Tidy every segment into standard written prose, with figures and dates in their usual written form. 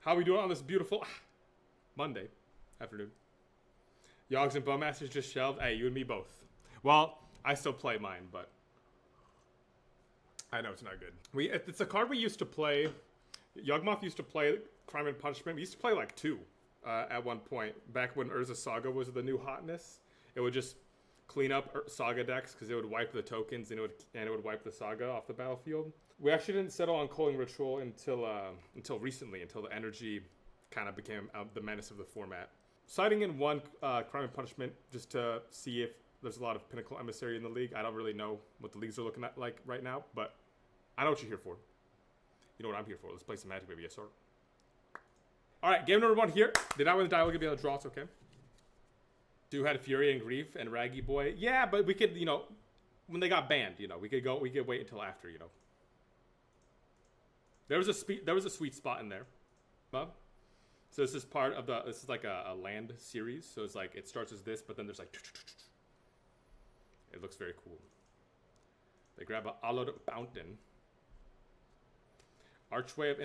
How we doing on this beautiful Monday afternoon? Yawgs and Bowmasters just shelved. Hey, you and me both. Well, I still play mine, but I know it's not good. It's a card we used to play. Yawgmoth used to play Crime and Punishment. We used to play like two at one point. Back when Urza Saga was the new hotness. It would just clean up Saga decks because it would wipe the tokens and it would wipe the Saga off the battlefield. We actually didn't settle on Culling Ritual until recently, until the energy kind of became the menace of the format. Citing in one Crime and Punishment just to see if there's a lot of Pinnacle Emissary in the league. I don't really know what the leagues are looking at like right now, but I know what you're here for. You know what I'm here for. Let's play some Magic, baby. Yes, sir. All right, game number one here. Did not win the dialogue. Be able to draw. It's okay. Two had Fury and Grief and Raggy Boy. Yeah, but we could, when they got banned, we could wait until after, There was a sweet spot in there. So this is part of this is like a land series. So it's like, it starts as this, but then there's like, it looks very cool. They grab a Hollowed Fountain. Archway of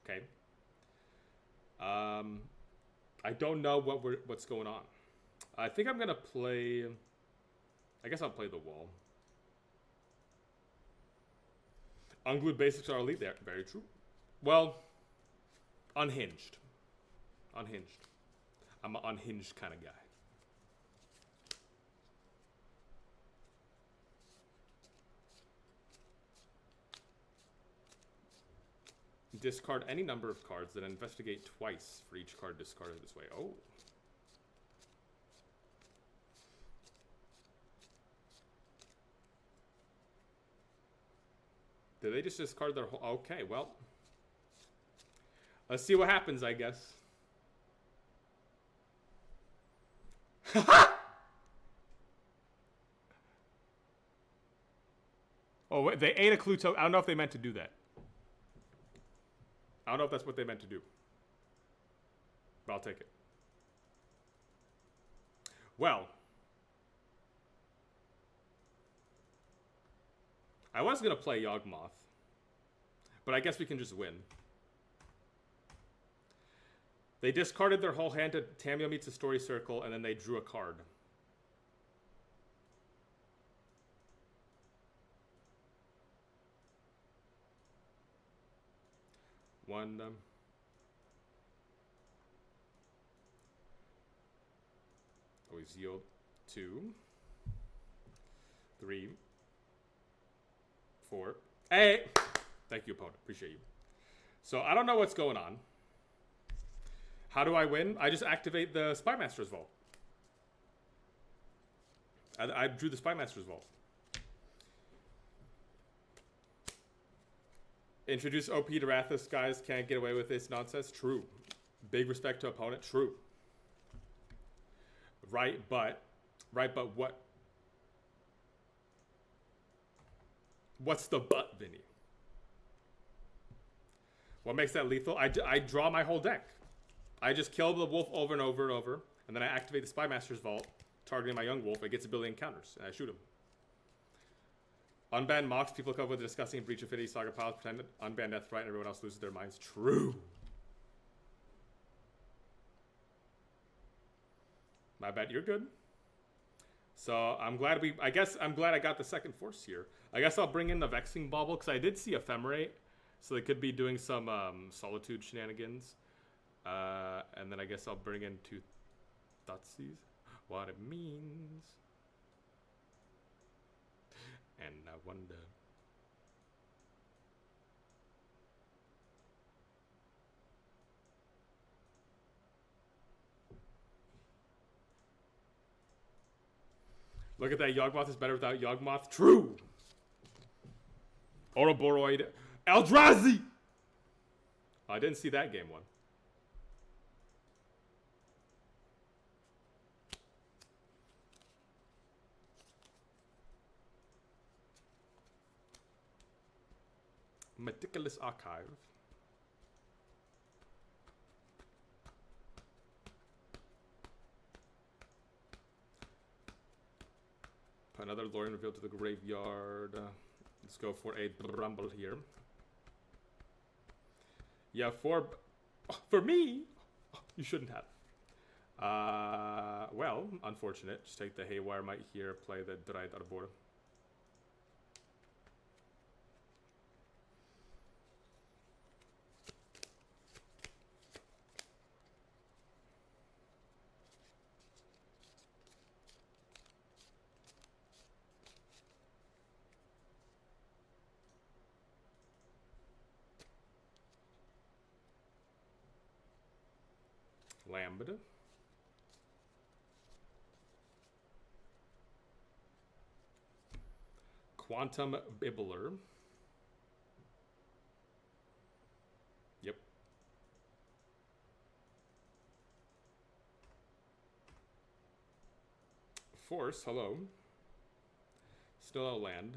Okay. I don't know what's going on. I think I'm gonna play. I guess I'll play the wall. Unglued basics are elite there. Very true. Well, unhinged. Unhinged. I'm an unhinged kind of guy. Discard any number of cards, then investigate twice for each card discarded this way. Oh. Did they just discard their whole... Okay, well. Let's see what happens, I guess. Oh, wait, they ate a clue token. I don't know if they meant to do that. I don't know if that's what they meant to do. But I'll take it. Well. I was going to play Yawgmoth. But I guess we can just win. They discarded their whole hand to Tamio Meets a Story Circle, and then they drew a card. One. Always yield. 2. 3. 4. Hey! Thank you, opponent. Appreciate you. So, I don't know what's going on. How do I win? I just activate the Spymaster's Vault. I drew the Spymaster's Vault. Introduce OP to Rathus, guys. Can't get away with this nonsense. True. Big respect to opponent. True. Right, but what? What's the but, Vinny? What makes that lethal? I draw my whole deck. I just kill the wolf over and over and over, and then I activate the Spymaster's Vault, targeting my young wolf. It gets a billion counters, and I shoot him. Unban mocks, people come up with a disgusting breach of Affinity, Saga piles, pretend unban Deathrite, and everyone else loses their minds. True. My bad, you're good. So I'm glad I'm glad I got the second force here. I guess I'll bring in the Vexing Bauble, because I did see Ephemerate, so they could be doing some Solitude shenanigans. And then I guess I'll bring in 2 Thoughtseize. What it means. And I wonder. Look at that. Yawgmoth is better without Yawgmoth. True. Ouroboros. Eldrazi. I didn't see that game one. Meticulous Archive. Another Lorien reveal to the graveyard. Let's go for a Bramble here. Yeah, for me, you shouldn't have. Well, unfortunate. Just take the Haywire Might here, play the Dried Arbor. Lambda. Quantum Bibbler. Yep. Force, hello. Still no land.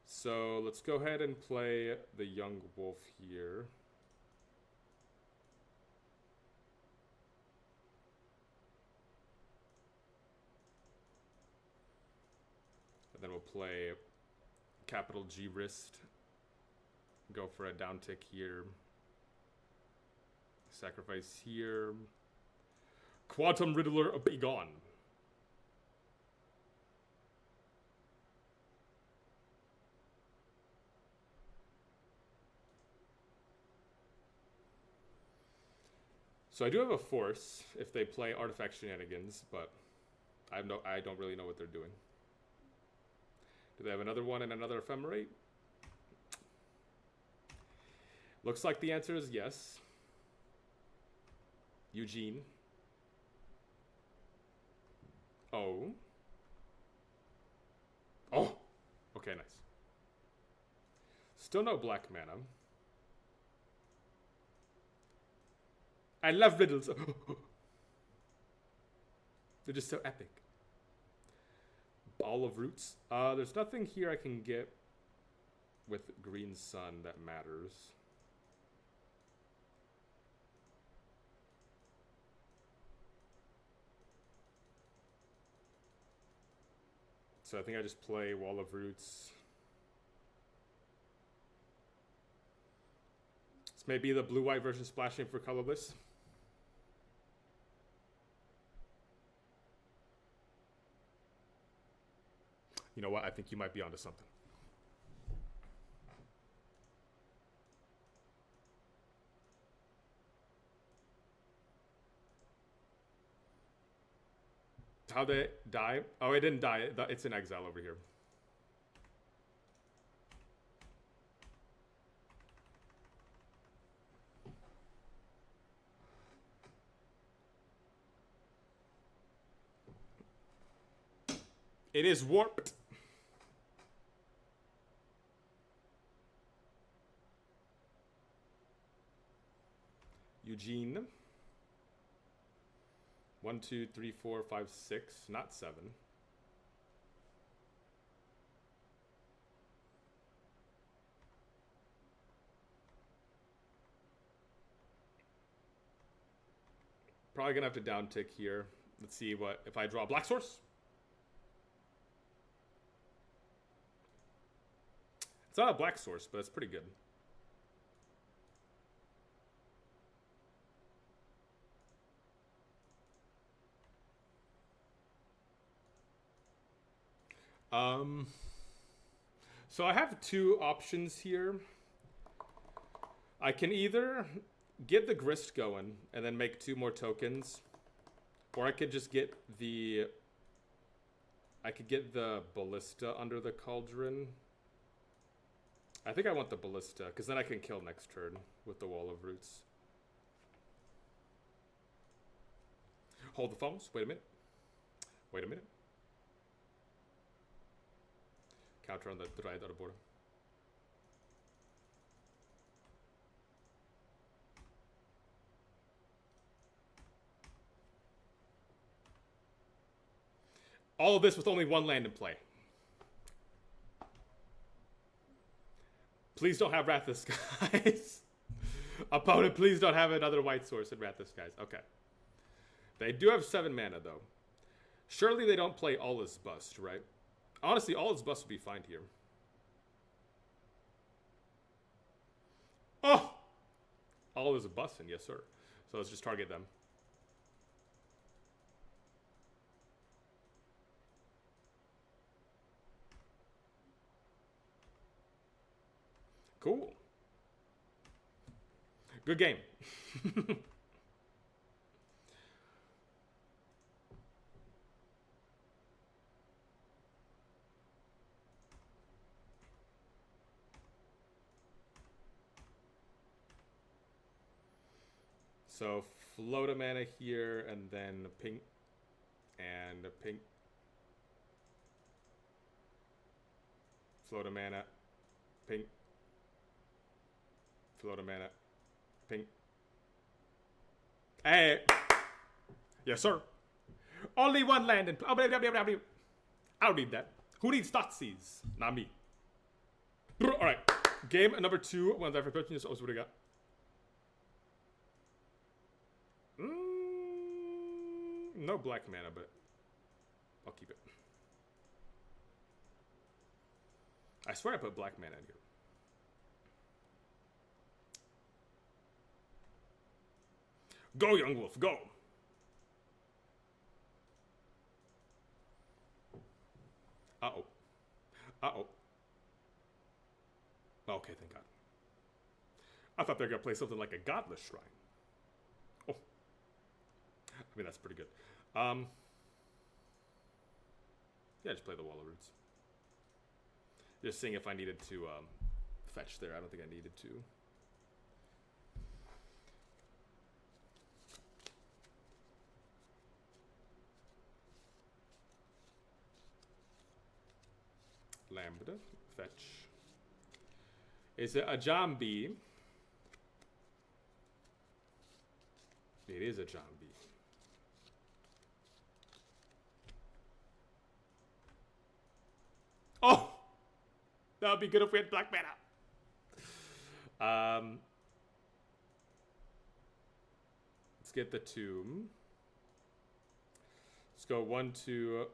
So let's go ahead and play the Yawgmoth here. Then we'll play capital G wrist. Go for a down tick here. Sacrifice here. Quantum Riddler, be gone. So I do have a force if they play artifact shenanigans, but I don't really know what they're doing. Do they have another one and another ephemerate? Looks like the answer is yes. Eugene. Oh. Oh! Okay, nice. Still no black mana. I love riddles. They're just so epic. Ball of Roots. There's nothing here I can get with Green Sun that matters. So I think I just play Wall of Roots. This may be the blue-white version splashing for colorless. You know what? I think you might be onto something. How'd it die? Oh, it didn't die. It's in exile over here. It is warped. Eugene. 1, 2, 3, 4, 5, 6. Not 7. Probably gonna have to down tick here. Let's see what if I draw Black Source. It's not a Black Source, but it's pretty good. So I have two options here. I can either get the Grist going and then make 2 more tokens, or I could just get the Ballista under the Cauldron. I think I want the Ballista, because then I can kill next turn with the Wall of Roots. Hold the phones. Wait a minute. Wait a minute. Counter on the Dried Arbor. All of this with only 1 land in play. Please don't have Wrath of Skies. Opponent, please don't have another white source in Wrath of Skies. Okay. They do have 7 mana, though. Surely they don't play All Is Bust, right? Honestly, All Is Bust would be fine here. Oh! All Is Bustin', yes sir. So let's just target them. Cool. Good game. So float a mana here, and then pink, and pink. Float a mana, pink. Float a mana, pink. Hey! Yes, sir. Only one land in... I don't need that. Who needs Thoughtseize? Not me. Alright. Game number 2. One that for coaching is also what I got. No black mana, but I'll keep it. I swear I put black mana in here. Go, Yawgmoth, go! Uh-oh. Uh-oh. Okay, thank God. I thought they were going to play something like a Godless Shrine. Oh. I mean, that's pretty good. Yeah, just play the Wall of Roots. Just seeing if I needed to fetch there. I don't think I needed to. Lambda, fetch. Is it a zombie? It is a zombie. Oh! That would be good if we had black mana. Let's get the tomb. Let's go 1, 2,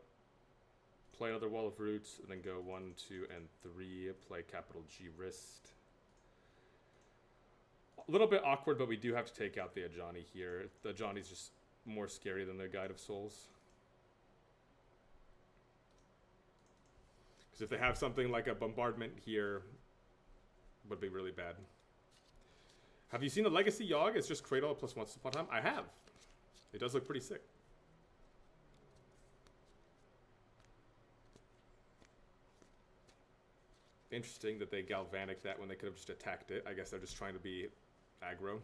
play another Wall of Roots, and then go 1, 2, and 3, play capital G wrist. A little bit awkward, but we do have to take out the Ajani here. The Ajani's just more scary than the Guide of Souls. Because if they have something like a bombardment here, would be really bad. Have you seen the Legacy Yawg? It's just Cradle plus Once Upon a Time. I have. It does look pretty sick. Interesting that they Galvanic that when they could have just attacked it. I guess they're just trying to be aggro.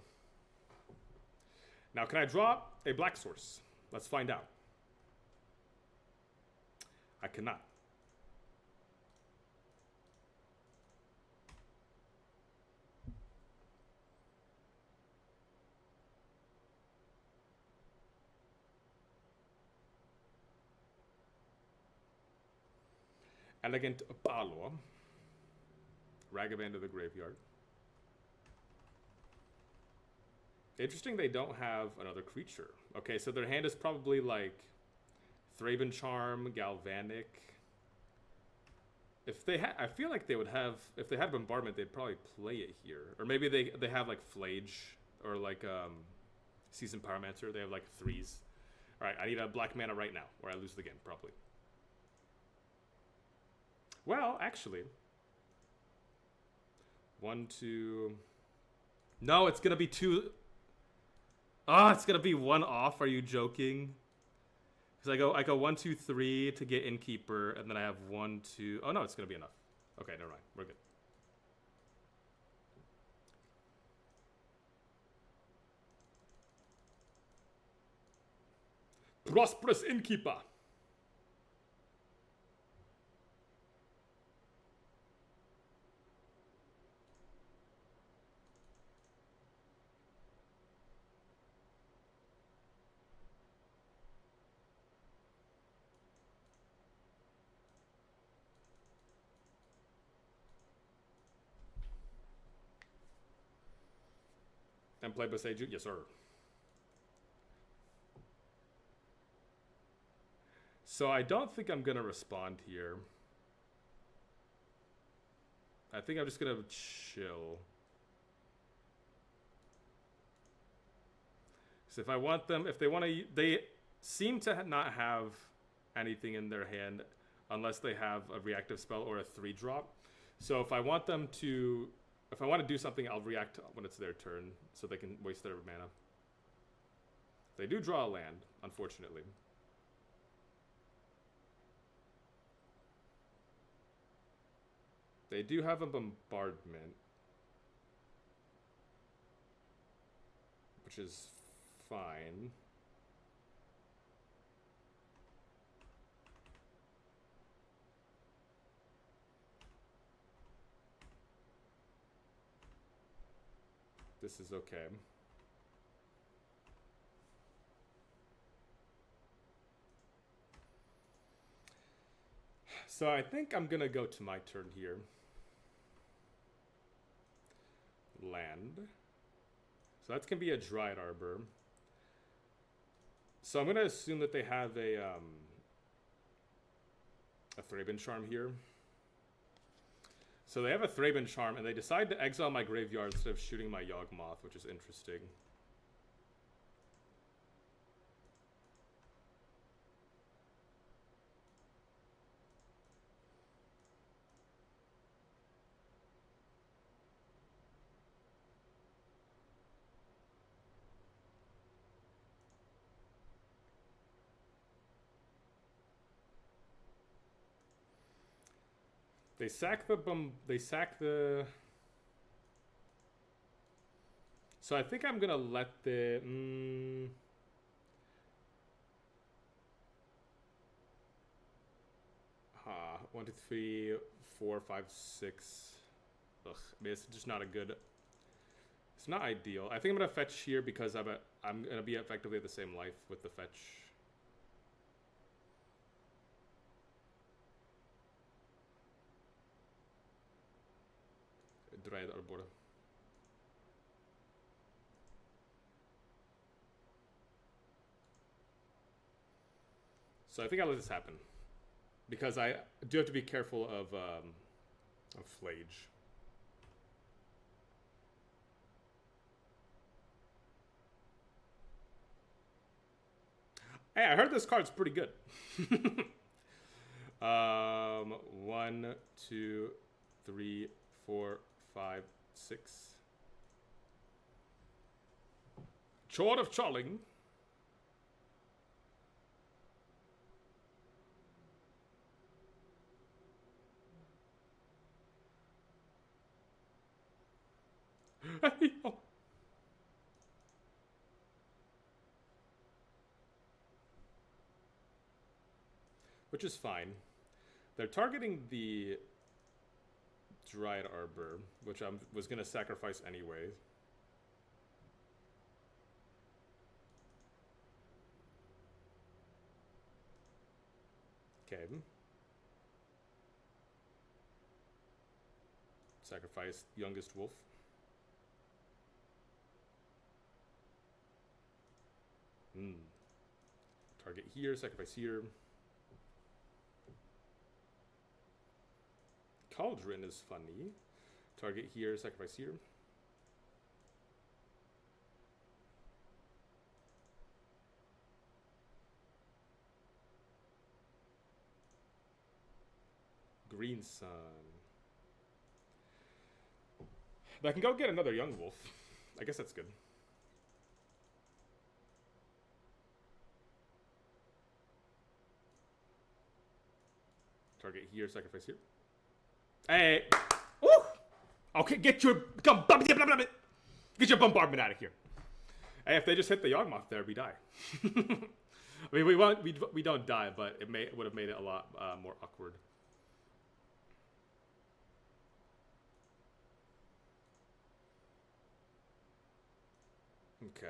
Now, can I draw a black source? Let's find out. I cannot. Elegant Palo. Ragavan to the graveyard. Interesting they don't have another creature. Okay, so their hand is probably like Thraben Charm, Galvanic. If they had, I feel like they would have, if they had Bombardment, they'd probably play it here. Or maybe they have like Flage or like Seasoned Pyromancer. They have like 3s. Alright, I need a black mana right now, or I lose the game, probably. Well, actually. 1, 2. No, it's gonna be 2. Ah, it's gonna be 1 off. Are you joking? Because I go 1, 2, 3 to get Innkeeper, and then I have 1, 2. Oh no, it's gonna be enough. Okay, never mind. We're good. Prosperous Innkeeper. And play Boseiju? Yes, sir. So I don't think I'm gonna respond here. I think I'm just gonna chill. So if I want them, if they want to, they seem to not have anything in their hand unless they have a reactive spell or a 3-drop. So if I want them to, if I want to do something, I'll react when it's their turn so they can waste their mana. They do draw a land, unfortunately. They do have a bombardment, which is fine. This is okay. So I think I'm gonna go to my turn here. Land. So that's gonna be a Dryad Arbor. So I'm gonna assume that they have a Thraben Charm here. So they have a Thraben Charm, and they decide to exile my graveyard instead of shooting my Yawgmoth, which is interesting. They sack the So I think I'm gonna let the 1, 2, 3, 4, 5, 6. Ugh, I mean, it's just not a good. It's not ideal. I think I'm gonna fetch here because I'm gonna be effectively at the same life with the fetch. Dryad Arbor. So I think I'll let this happen because I do have to be careful of Flage. Hey, I heard this card's pretty good. 1, 2, 3, 4, 5, 6. Chord of Charling. Which is fine. They're targeting the Dryad Arbor, which I was going to sacrifice anyway. Okay. Sacrifice Youngest Wolf. Target here, sacrifice here. Cauldron is funny. Target here, sacrifice here. Green Sun. But I can go get another Young Wolf. I guess that's good. Target here, sacrifice here. Hey! Ooh! Okay, get your bombardment out of here. Hey, if they just hit the Yawgmoth there, we die. I mean, we don't die, but it would have made it a lot more awkward. Okay.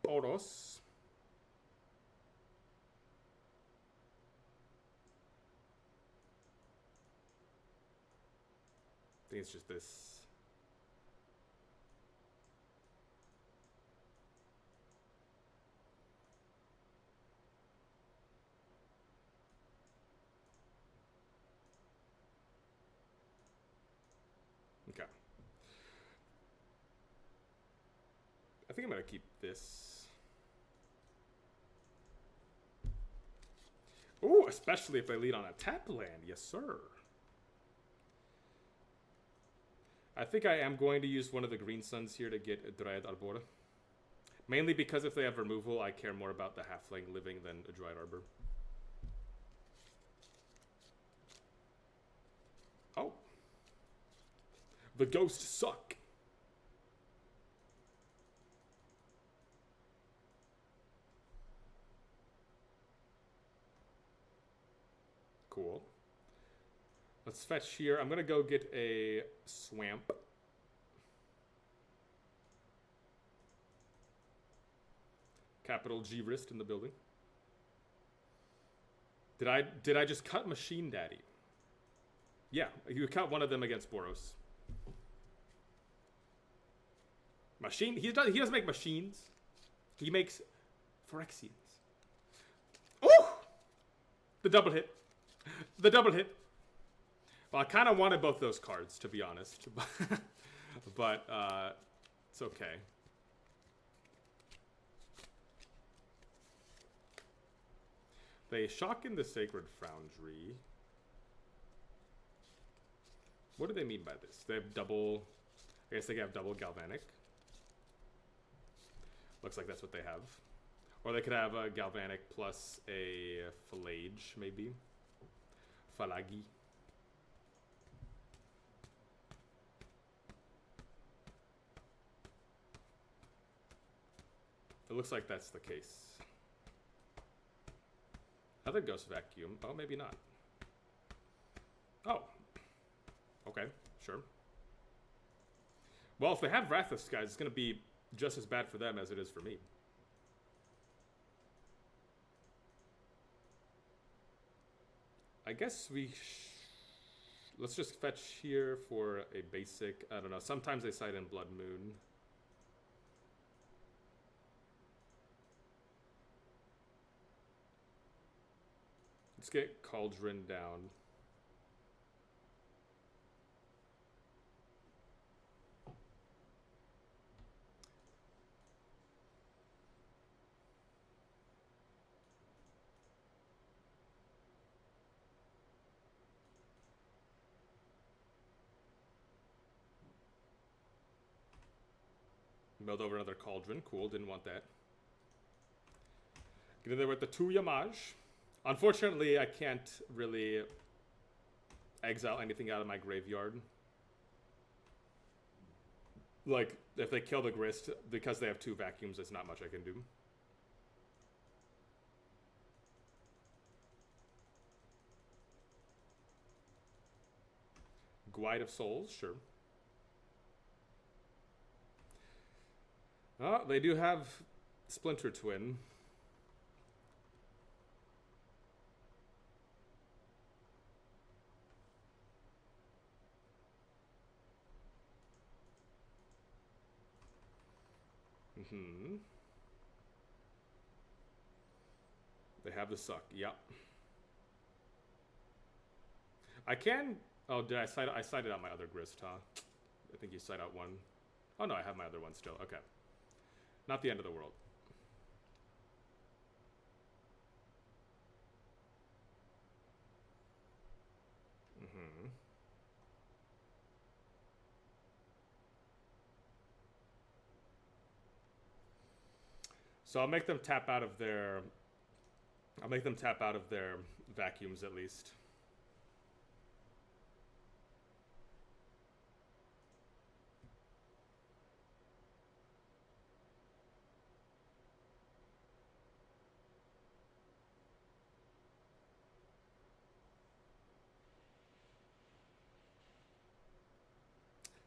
Boros. I think it's just this. think I'm gonna keep this. Ooh, especially if I lead on a tap land. Yes, sir. I think I am going to use one of the green suns here to get a Dryad Arbor. Mainly because if they have removal, I care more about the halfling living than a Dryad Arbor. Oh. The ghosts suck. Cool. Let's fetch here. I'm going to go get a swamp. Capital G wrist in the building. Did I just cut Machine Daddy? Yeah, you cut one of them against Boros. He doesn't make machines. He makes Phyrexians. Oh! The double hit. The double hit. Well, I kind of wanted both those cards, to be honest. But it's okay. They shock in the Sacred Foundry. What do they mean by this? They have double... I guess they have double Galvanic. Looks like that's what they have. Or they could have a Galvanic plus a Phallage, maybe. Phalagi. It looks like that's the case. Other Ghost Vacuum. Oh, maybe not. Oh. Okay, sure. Well, if they have Wrath of Skies, it's going to be just as bad for them as it is for me. I guess let's just fetch here for a basic. I don't know. Sometimes they side in Blood Moon. Let's get Cauldron down. Milled over another Cauldron. Cool, didn't want that. Get in there with the 2 Yamaj. Unfortunately, I can't really exile anything out of my graveyard. Like, if they kill the Grist, because they have 2 vacuums, there's not much I can do. Guide of Souls, sure. Oh, they do have Splinter Twin. They have the suck. Yep. I can. Oh, did I cite? I cited out my other Grist, huh? I think you cite out one. Oh no, I have my other one still. Okay. Not the end of the world. So I'll make them tap out of their. I'll make them tap out of their vacuums at least.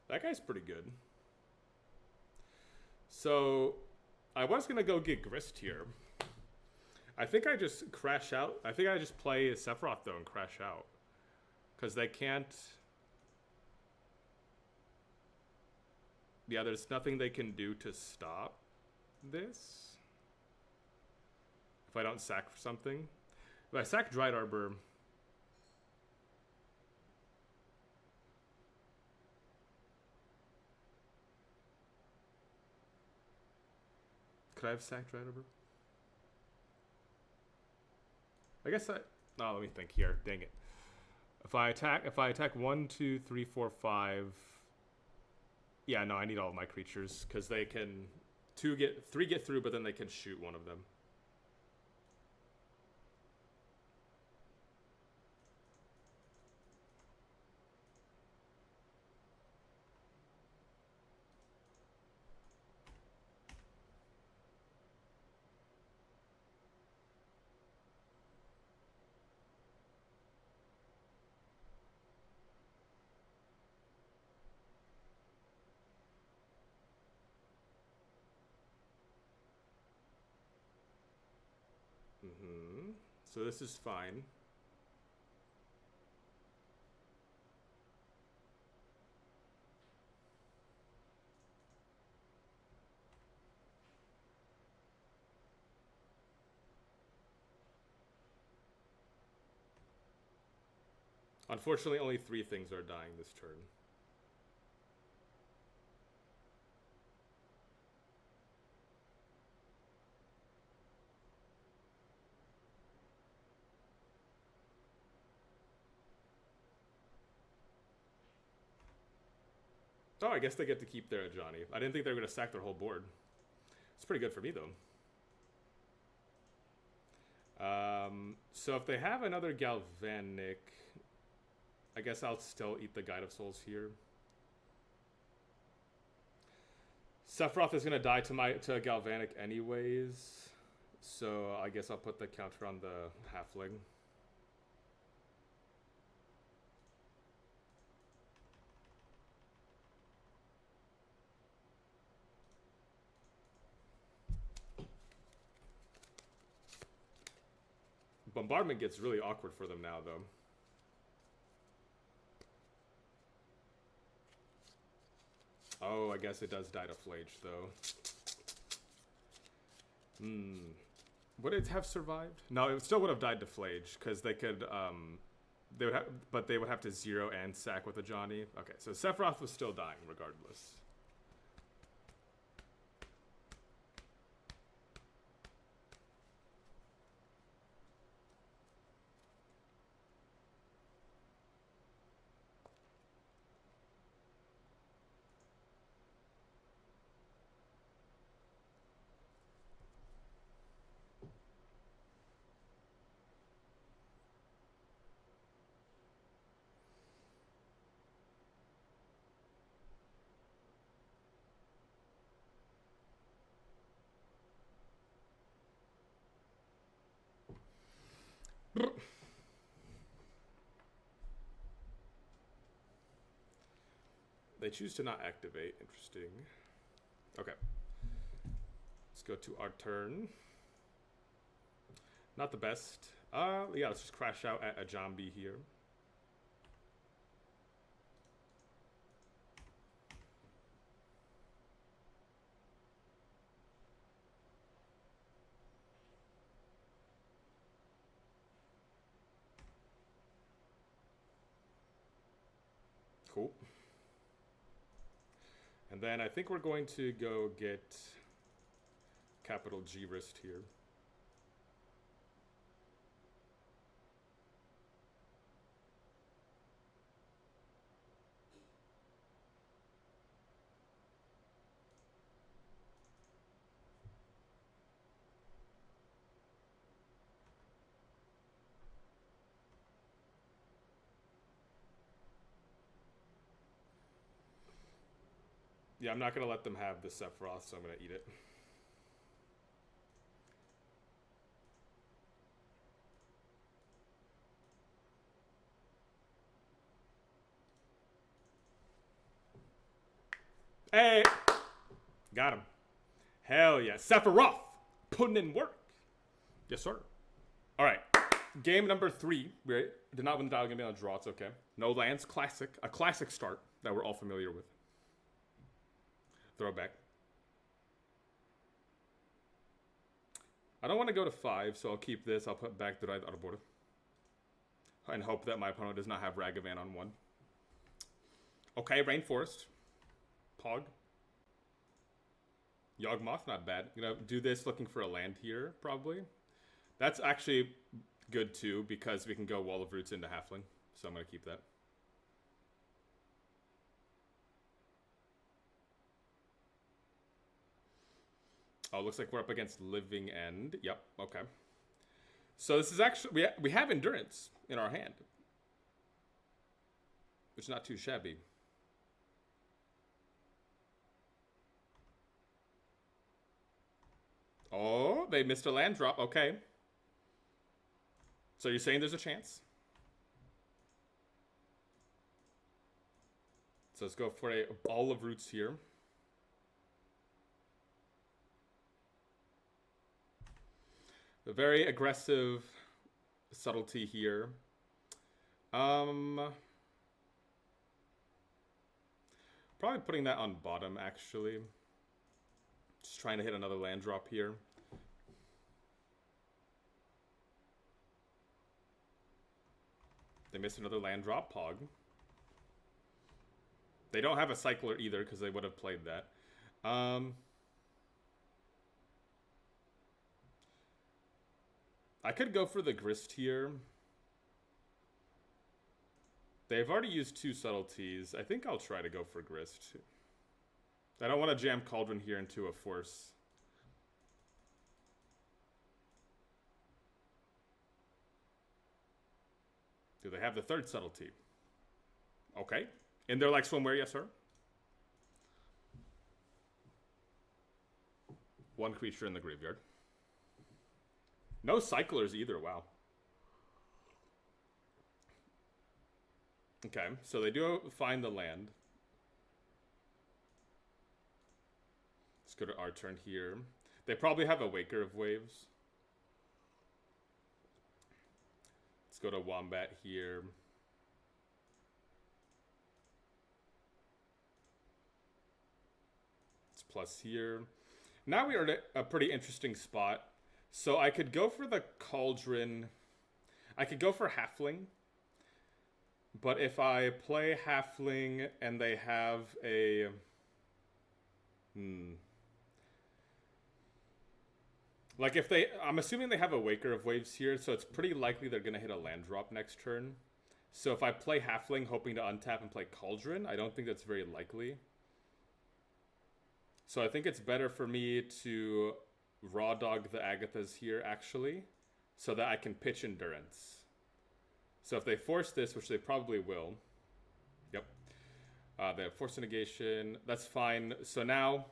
That guy's pretty good. So I was going to go get Grist here. I think I just crash out. I think I just play Sephiroth, though, and crash out. Because they can't... Yeah, there's nothing they can do to stop this. If I don't sack for something. If I sack Dryad Arbor... Could I have sacked right over? I guess I... Oh, let me think here. Dang it. If I attack 1, 2, 3, 4, 5... Yeah, no, I need all of my creatures, because they can... 3 get through, but then they can shoot one of them. So this is fine. Unfortunately, only 3 things are dying this turn. Oh, I guess they get to keep their Ajani. I didn't think they were going to sack their whole board. It's pretty good for me, though. So if they have another Galvanic, I guess I'll still eat the Guide of Souls here. Sephiroth is going to die to Galvanic anyways, so I guess I'll put the counter on the Halfling. Bombardment gets really awkward for them now, though. Oh, I guess it does die to Flage, though. Would it have survived? No, it still would have died to Flage, because they could, but they would have to 0 and sack with a Johnny. Okay, so Sephiroth was still dying, regardless. They choose to not activate. Interesting. Okay. Let's go to our turn. Not the best. Yeah, let's just crash out at a zombie here. Cool. And then I think we're going to go get capital G wrist here. Yeah, I'm not going to let them have the Sephiroth, so I'm going to eat it. Hey! Got him. Hell yeah. Sephiroth! Putting in work. Yes, sir. All right. Game number 3. We did not win the dial game on a draw. It's okay. No lands. Classic. A classic start that we're all familiar with. Throwback. I don't want to go to 5, so I'll keep this. I'll put back the right out of border. And hope that my opponent does not have Ragavan on 1. Okay, Rainforest. Pog. Yawgmoth, not bad. Gonna do this looking for a land here, probably. That's actually good too, because we can go Wall of Roots into Halfling. So I'm gonna keep that. Oh, looks like we're up against Living End. Yep, okay. So this is actually... We have Endurance in our hand. Which is not too shabby. Oh, they missed a land drop. Okay. So you're saying there's a chance? So let's go for a Ball of Roots here. A very aggressive subtlety here. Probably putting that on bottom, actually. Just trying to hit another land drop here. They missed another land drop, Pog. They don't have a cycler either, because they would have played that. I could go for the Grist here. They've already used 2 subtleties. I think I'll try to go for Grist. I don't want to jam Cauldron here into a force. Do they have the 3rd subtlety? Okay. In their like swimwear, yes, sir. 1 creature in the graveyard. No cyclers either, wow. Okay, so they do find the land. Let's go to our turn here. They probably have a Waker of Waves. Let's go to Wombat here. It's plus here. Now we are at a pretty interesting spot. So I could go for the Cauldron. I could go for Halfling. But if I play Halfling and they have a... Like if they... I'm assuming they have a Waker of Waves here, so it's pretty likely they're going to hit a land drop next turn. So if I play Halfling hoping to untap and play Cauldron, I don't think that's very likely. So I think it's better for me to raw dog the Agathas here, actually, so that I can pitch Endurance. So if they force this, which they probably will. Yep. They have Force Negation. That's fine. So now...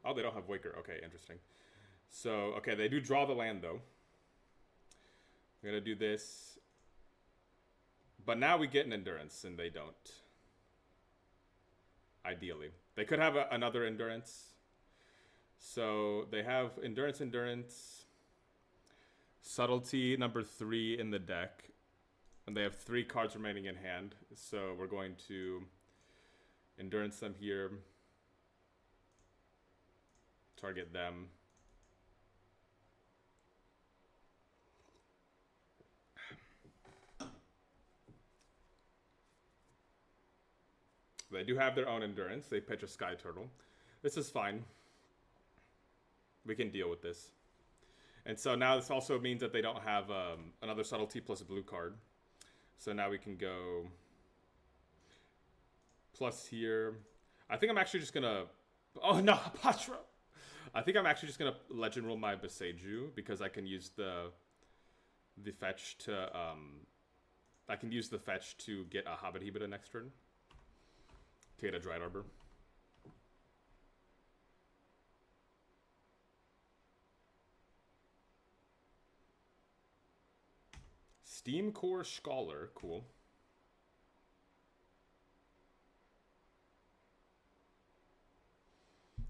Oh, they don't have Waker. Okay, interesting. So, okay, they do draw the land, though. I'm going to do this. But now we get an Endurance, and they don't. Ideally. They could have another Endurance. So they have Endurance. Subtlety number 3 in the deck. And they have 3 cards remaining in hand. So we're going to Endurance them here. Target them. They do have their own Endurance. They pitch a Sky Turtle. This is fine. We can deal with this. And so now this also means that they don't have another Subtlety plus a blue card. So now we can go plus here. I think I'm actually just going to... Oh, no, Patra! I think I'm actually just going to Legend Rule my Boseiju, because I can use the fetch to... I can use the fetch to get a Hobbit Hebida next turn. To get a Dried Arbor. Steam Core Scholar, cool.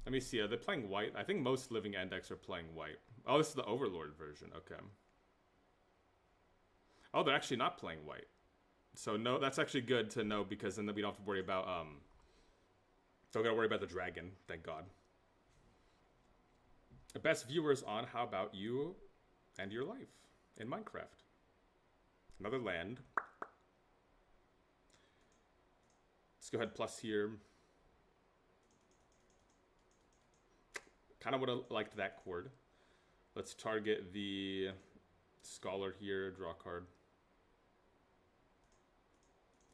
Let me see, are they playing white? I think most Living End decks are playing white. Oh, this is the Overlord version, okay. Oh, they're actually not playing white. So no, that's actually good to know, because then we don't have to worry about, don't gotta worry about the dragon, thank God. The best viewers on How About You and Your Life in Minecraft. Another land. Let's go ahead plus here. Kind of would have liked that chord. Let's target the Scholar here, draw a card.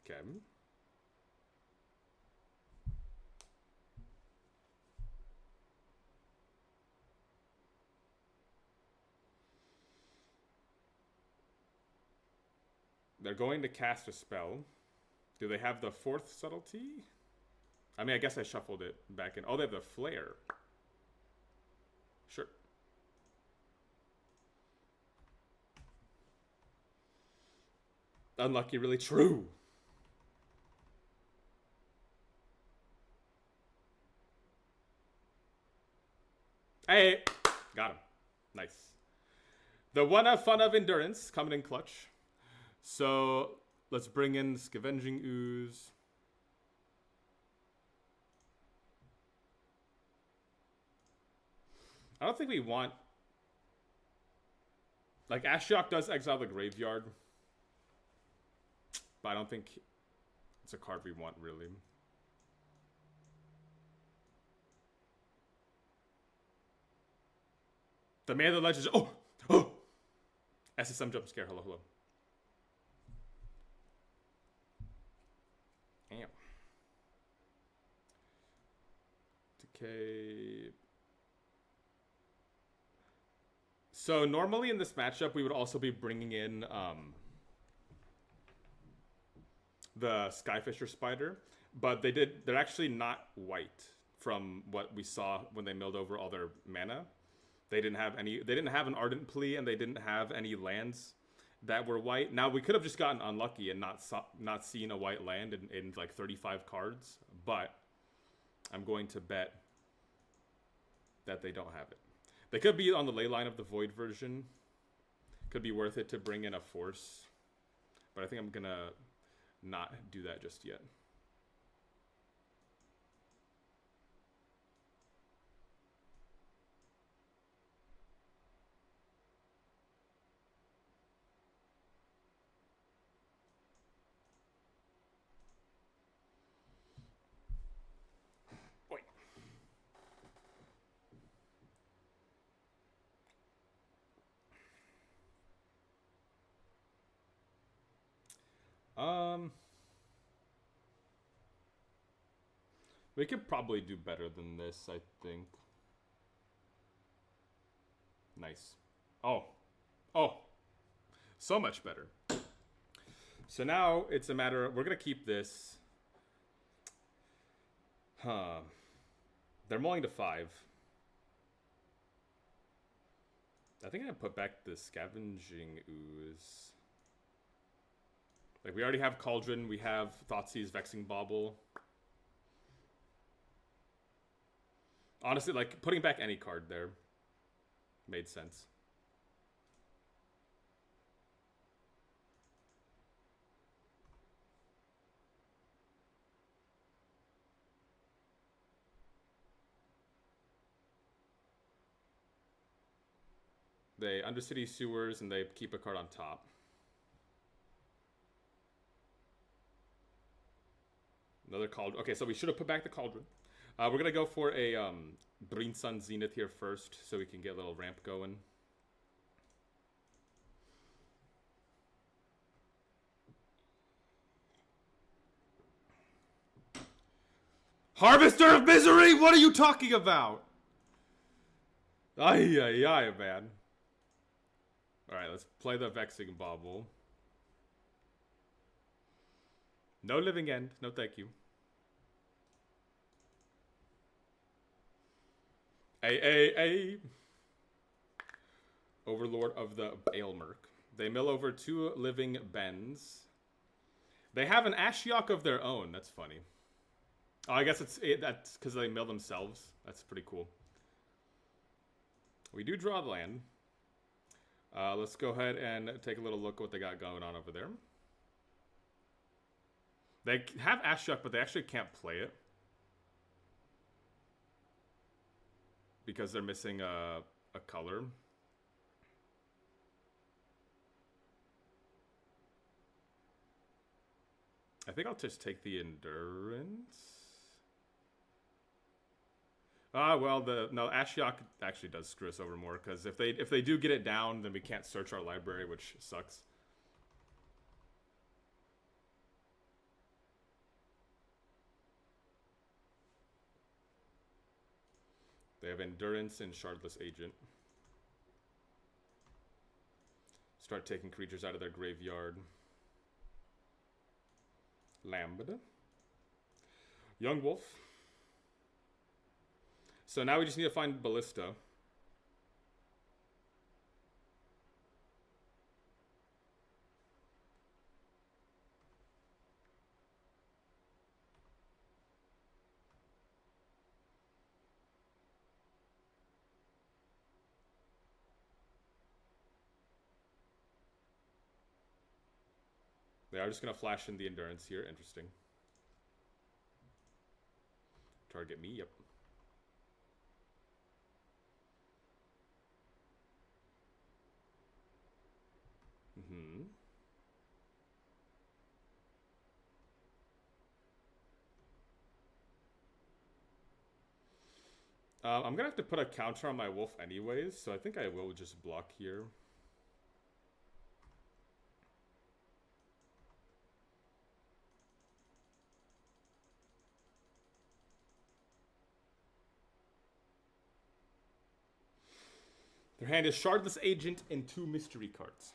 Okay. They're going to cast a spell. Do they have the 4th subtlety? I mean, I guess I shuffled it back in. Oh, they have the flare. Sure. Unlucky, really true. Hey, got him. Nice. The one of fun of endurance coming in clutch. So let's bring in Scavenging Ooze. I don't think we want... Like, Ashiok does exile the graveyard. But I don't think it's a card we want, really. The Man of the Legends... Oh! Oh! SSM jump scare. Hello, hello. Damn. Decay... So normally in this matchup, we would also be bringing in the Skyfisher Spider, but they're actually not white from what we saw when they milled over all their mana. They didn't have an Ardent Plea, and they didn't have any lands that were white. Now we could have just gotten unlucky and not seen a white land in like 35 cards, but I'm going to bet that they don't have it. They could be on the ley line of the Void version. Could be worth it to bring in a Force. But I think I'm going to not do that just yet. Wait. We could probably do better than this, I think. Nice. Oh. Oh. So much better. So now it's a matter of, we're going to keep this. Huh. They're mulling to 5. I think I'm going to put back the Scavenging Ooze. Like, we already have Cauldron. We have Thoughtseize, Vexing Bauble. Honestly, like, putting back any card there made sense. They Undercity Sewers, and they keep a card on top. Another Cauldron. Okay, so we should have put back the Cauldron. We're going to go for a Brinsun Zenith here first, so we can get a little ramp going. Harvester of Misery! What are you talking about? Ay, ay, ay, man. Alright, let's play the Vexing Bauble. No Living End. No thank you. A. Overlord of the Aelmerk. They mill over 2 living Bens. They have an Ashiok of their own. That's funny. Oh, I guess that's because they mill themselves. That's pretty cool. We do draw the land. Let's go ahead and take a little look at what they got going on over there. They have Ashiok, but they actually can't play it. Because they're missing a color. I think I'll just take the Endurance. Well, no, Ashiok actually does screw us over more, because if they do get it down, then we can't search our library, which sucks. They have Endurance and Shardless Agent. Start taking creatures out of their graveyard. Lambda. Yawgmoth. So now we just need to find Ballista. They are just going to flash in the Endurance here. Interesting. Target me, yep. Mm-hmm. I'm going to have to put a counter on my wolf anyways, so I think I will just block here. Their hand is Shardless Agent and 2 mystery cards.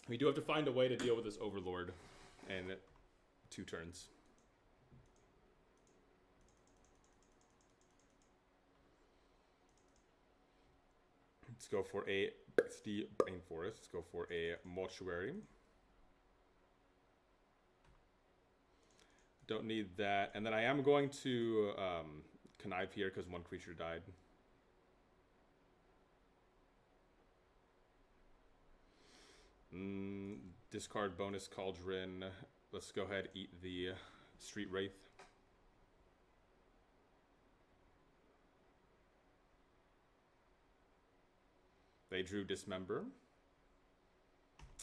We do have to find a way to deal with this Overlord in 2 turns. Let's go for a Beastie Rainforest. Let's go for a Mortuary. Don't need that. And then I am going to connive here because 1 creature died. Discard bonus Cauldron. Let's go ahead eat the Street Wraith. They drew Dismember.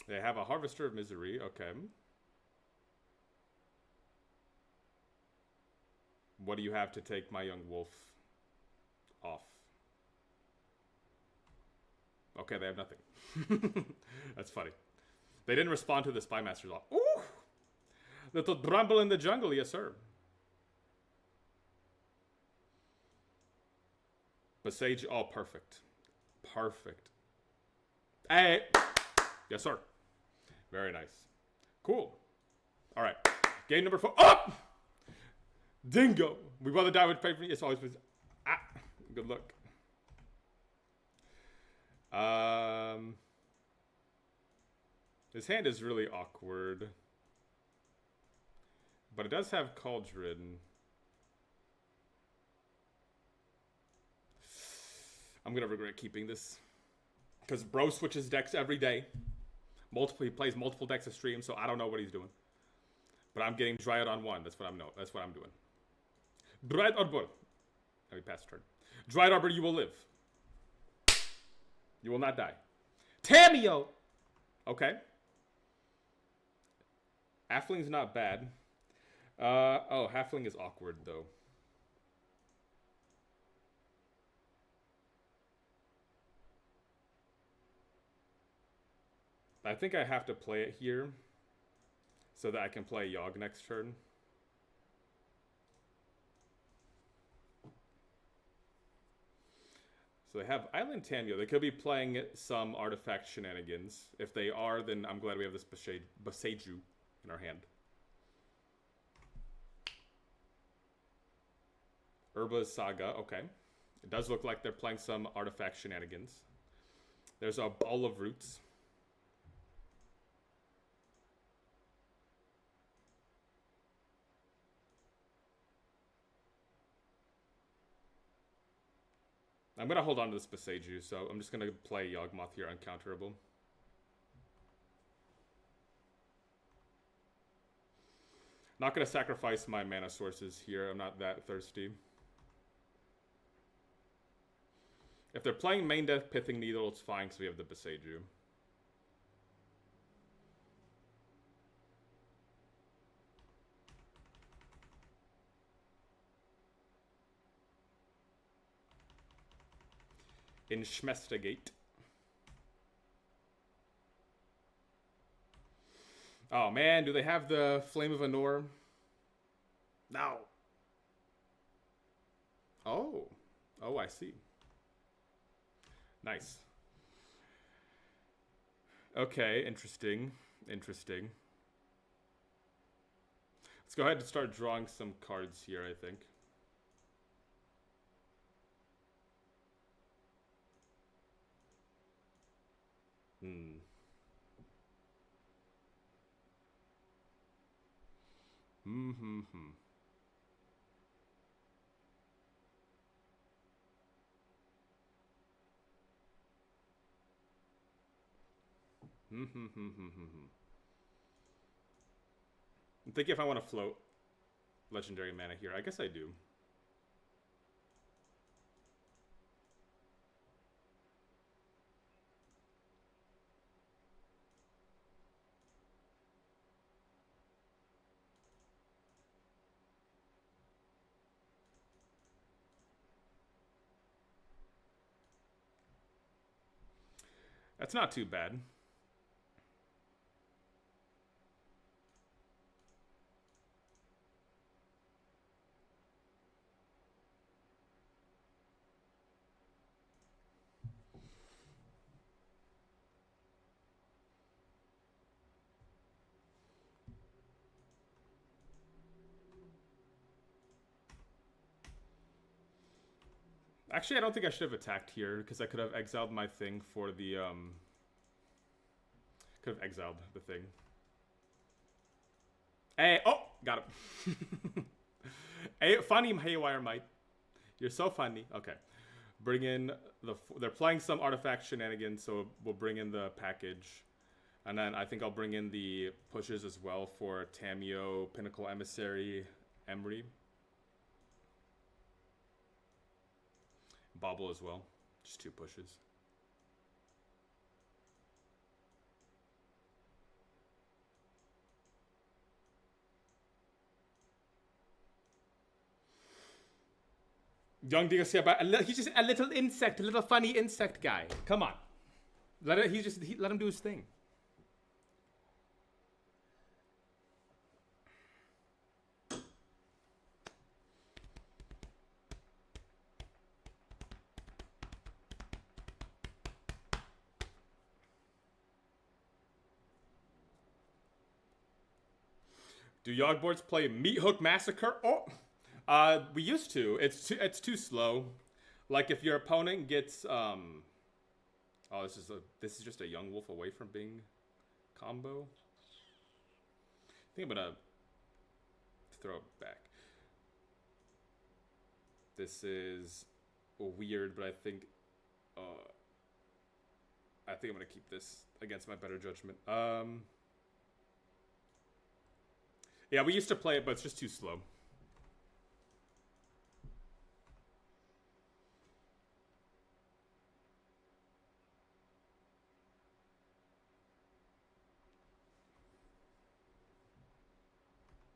They have a Harvester of Misery. Okay. What do you have to take my young wolf off? Okay, they have nothing. That's funny. They didn't respond to the Spymaster's off. Ooh! Little Bramble in the jungle, yes sir. Besage, oh, perfect. Perfect. Hey! Yes sir. Very nice. Cool. Alright. Game number 4. Up! Dingo! We rather die with paper. It's always been. Ah! Good luck. His hand is really awkward. But it does have Cauldron. I'm gonna regret keeping this. Because bro switches decks every day. He plays multiple decks a stream, so I don't know what he's doing. But I'm getting Dryad on 1. That's what I'm doing. Dryad Arbor. Let me pass the turn. Dryad Arbor, you will live. You will not die. Tameo! Okay. Halfling's not bad. Oh, Halfling is awkward, though. I think I have to play it here so that I can play Yawg next turn. So they have Island Tameo. They could be playing some artifact shenanigans. If they are, then I'm glad we have this Boseiju in our hand. Urba's Saga, okay. It does look like they're playing some artifact shenanigans. There's a Ball of Roots. I'm going to hold on to this Boseiju, so I'm just going to play Yawgmoth here uncounterable. Not going to sacrifice my mana sources here. I'm not that thirsty. If they're playing main deck Pithing Needle, it's fine because we have the Boseiju. in Schmestegate. Oh man, do they have the Flame of Anor? No. Oh. Oh, I see. Nice. Okay, interesting. Interesting. Let's go ahead and start drawing some cards here, I think. Hmm. Hmm. I'm thinking if I want to float legendary mana here. I guess I do. That's not too bad. Actually, I don't think I should have attacked here because I could have exiled my thing for the could have exiled the thing. Hey, oh, got him. Hey, funny Haywire Might. You're so funny. Okay, bring in the. They're playing some artifact shenanigans, so we'll bring in the package, and then I think I'll bring in the pushes as well for Tamio, Pinnacle Emissary, Emery. Bobble as well. Just 2 pushes. Young Dingo he's just a little insect, a little funny insect guy. Come on. Let him do his thing. Do Yawg boards play Meat Hook Massacre? Oh, we used to. It's too slow. Like if your opponent gets oh, this is just a young wolf away from being combo. I think I'm gonna throw it back. This is weird, but I think I'm gonna keep this against my better judgment. Yeah, we used to play it, but it's just too slow.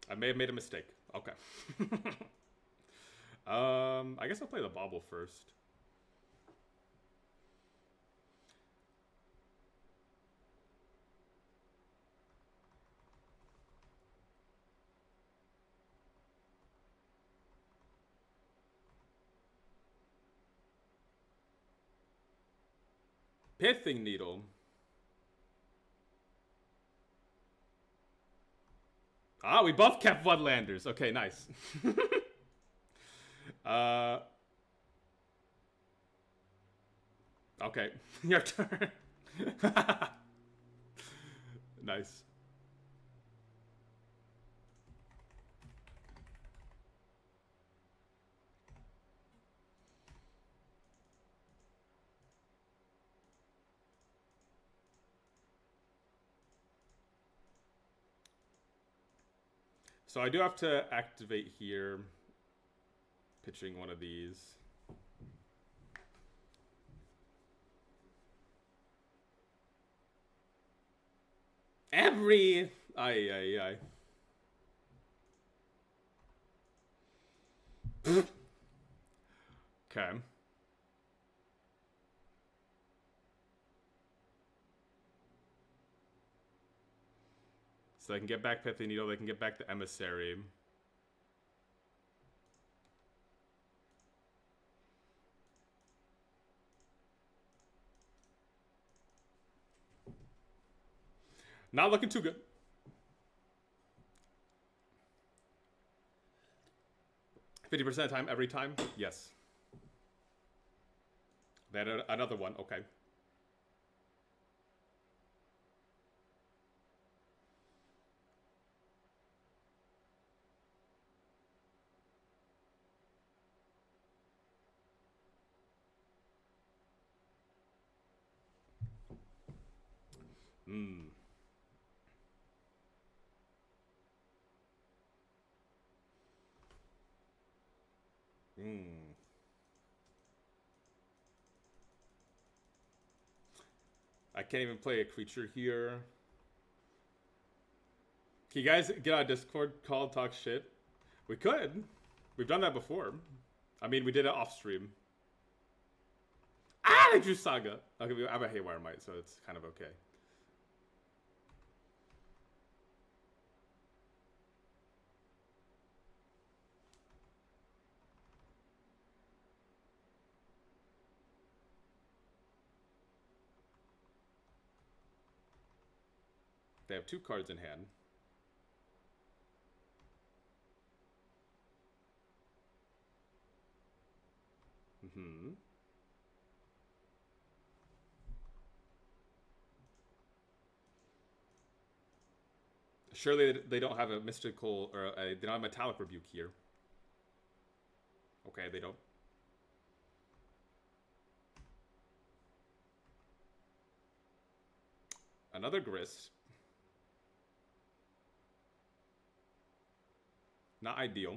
I may have made a mistake. Okay. I guess I'll play the Bobble first. Pithing Needle. Ah, we both kept Floodlanders. Okay, nice. Okay, your turn. Nice. So I do have to activate here, pitching one of these. Every... Aye. Okay. So they can get back Pithy Needle, they can get back the Emissary. Not looking too good. $50% of the time, every time? Yes. They had another one, okay. I can't even play a creature here. Can you guys get on Discord, call, talk shit? We could. We've done that before. I mean, we did it off stream. Ah, they drew Saga. Okay, I have a Haywire Might, so it's kind of okay. They have 2 cards in hand. Surely they don't have a mystical, or they don't have a Metallic Rebuke here. Okay, they don't. Another Grist. Not ideal.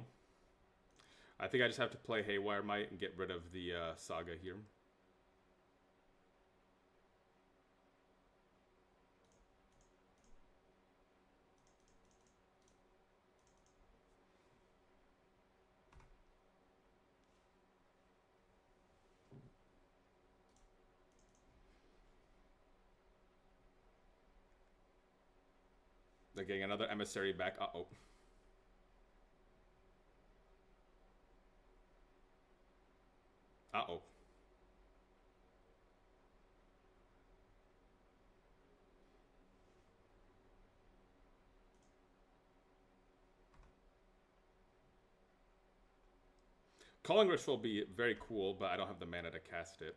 I think I just have to play Haywire Might and get rid of the Saga here. They're getting another Emissary back. Uh-oh. Uh-oh. Calling Rush will be very cool, but I don't have the mana to cast it.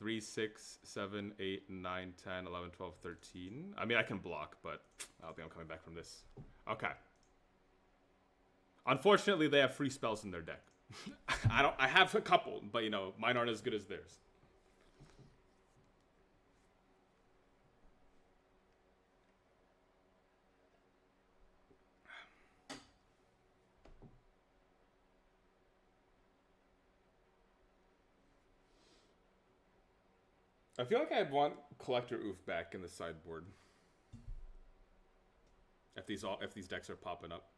3, 6, 7, 8, 9, 10, 11, 12, 13. I mean, I can block, but I don't think I'm coming back from this. Okay. Unfortunately, they have free spells in their deck. I have a couple, but you know, mine aren't as good as theirs. I feel like I want Collector Oof back in the sideboard. If these decks are popping up.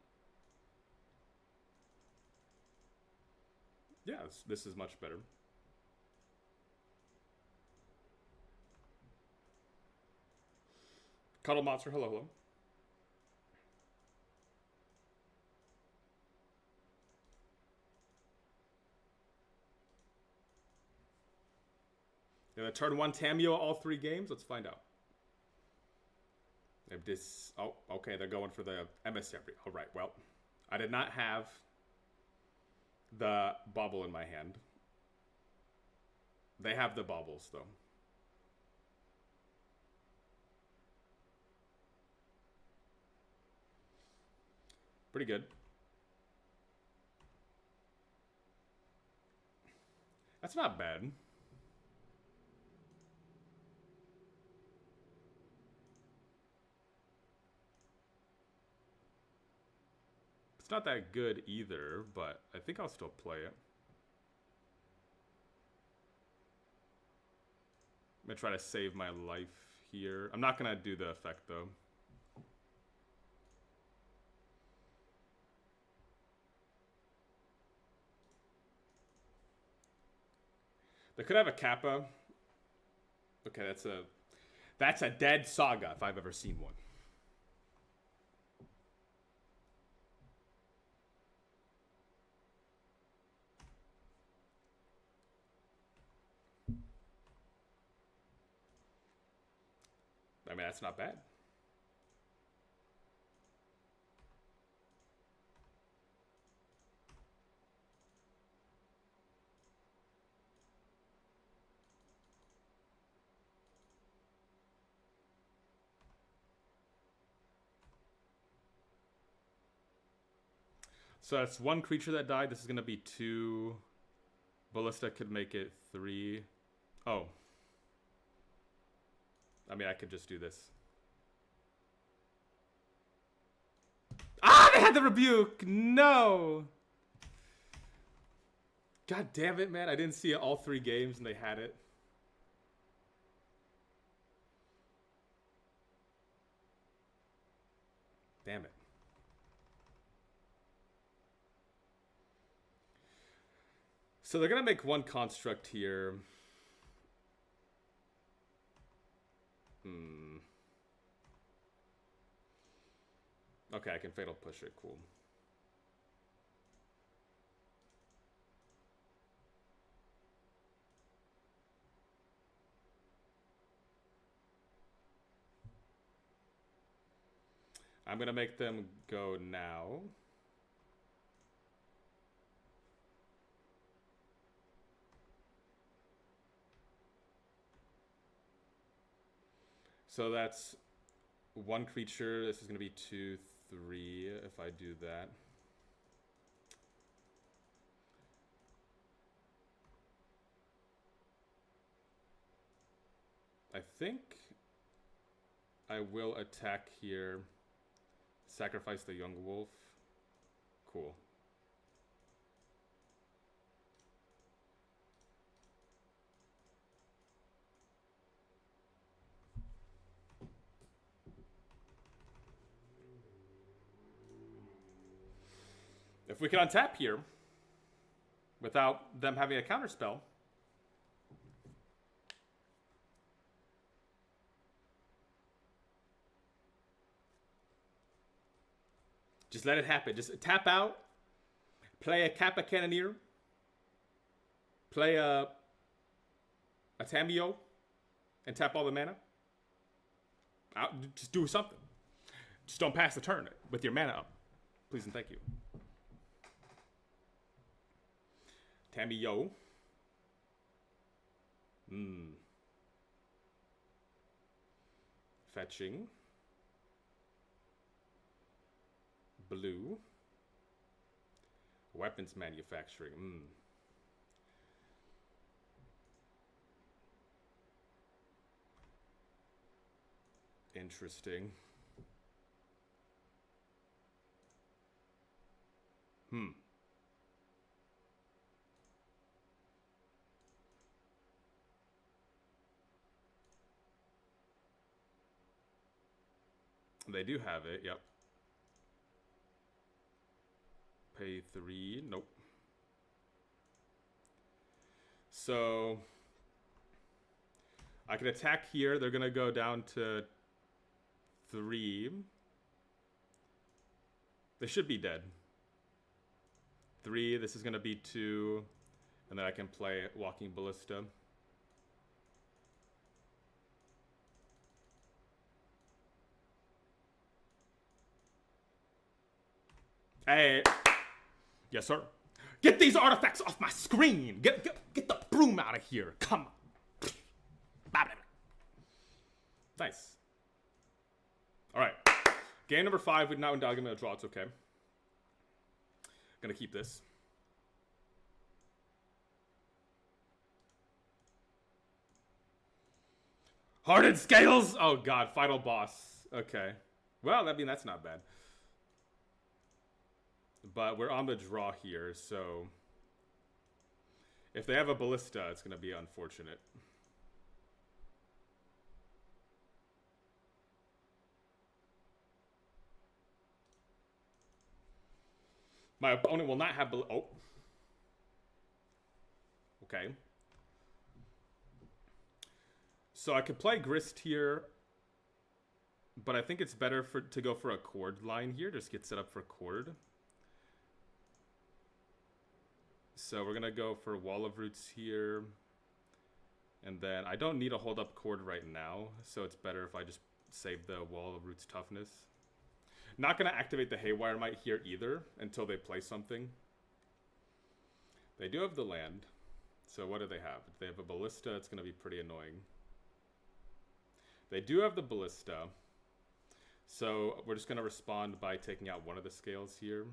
Yeah, this is much better. Cuddle Monster, hello, hello. Gonna turn 1 Tameo all 3 games? Let's find out. If this... Oh, okay, they're going for the Emissary. Alright, well, I did not have the Bauble in my hand. They have the Baubles, though. Pretty good. That's not bad. It's not that good either, but I think I'll still play it. I'm gonna try to save my life here. I'm not gonna do the effect though. They could have a Kappa Okay, that's a dead saga if I've ever seen one. I mean, that's not bad. So that's one creature that died. This is going to be 2. Ballista could make it 3. Oh. I mean, I could just do this. Ah, they had the rebuke! No! God damn it, man. I didn't see it all 3 games and they had it. Damn it. So they're going to make 1 construct here. Okay, I can fatal push it. Cool. I'm going to make them go now. So that's 1 creature. This is going to be 2, 3 if I do that. I think I will attack here. Sacrifice the Yawgmoth. Cool. If we can untap here without them having a counterspell, just let it happen. Just tap out, play a Kappa Cannoneer, play a MTGO, and tap all the mana. Just do something. Just don't pass the turn with your mana up. Please and thank you. MTGO. Fetching. Blue. Weapons manufacturing. Interesting. They do have it, yep. Pay 3, nope. So I can attack here. They're gonna go down to 3. They should be dead. 3, this is gonna be 2, and then I can play Walking Ballista. Hey, yes sir. Get these artifacts off my screen. Get the broom out of here. Come on. Nice. All right. Game number 5. We're now in dog. I'm gonna draw. It's okay. Gonna keep this. Hardened scales. Oh god. Final boss. Okay. Well, I mean that's not bad. But we're on the draw here, so if they have a ballista, it's going to be unfortunate. My opponent will not have oh. Okay. So I could play Grist here, but I think it's better to go for a Chord line here. Just get set up for Chord. So we're gonna go for Wall of Roots here. And then I don't need a hold up Chord right now, so it's better if I just save the Wall of Roots toughness. Not gonna activate the Haywire Might here either until they play something. They do have the land. So what do they have? If they have a Ballista, it's gonna be pretty annoying. They do have the Ballista. So we're just gonna respond by taking out one of the scales here.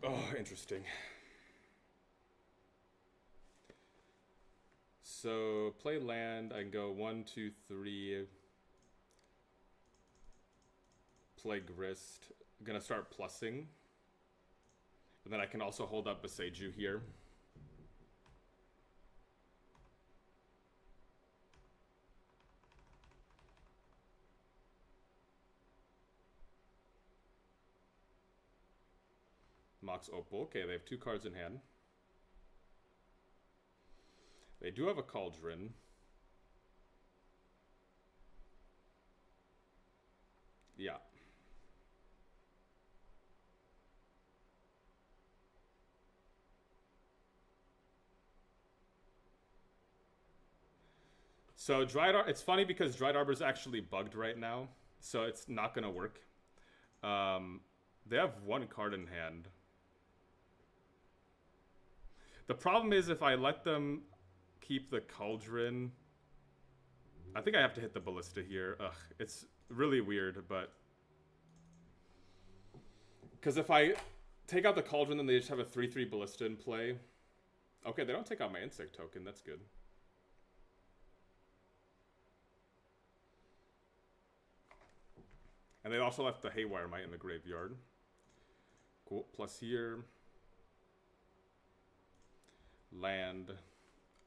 Oh, interesting. So play land. I can go 1, 2, 3. Play Grist. I'm gonna start plussing. And then I can also hold up Boseiju here. Mox Opal. Okay, they have 2 cards in hand. They do have a Cauldron. Yeah. So it's funny because Dried Arbor is actually bugged right now, so it's not gonna work. They have 1 card in hand. The problem is if I let them keep the Cauldron, I think I have to hit the Ballista here. Ugh, it's really weird, but because if I take out the Cauldron, then they just have a 3/3 Ballista in play. Okay, they don't take out my Insect token. That's good. And they also left the Haywire Might in the graveyard. Cool. Plus here. Land.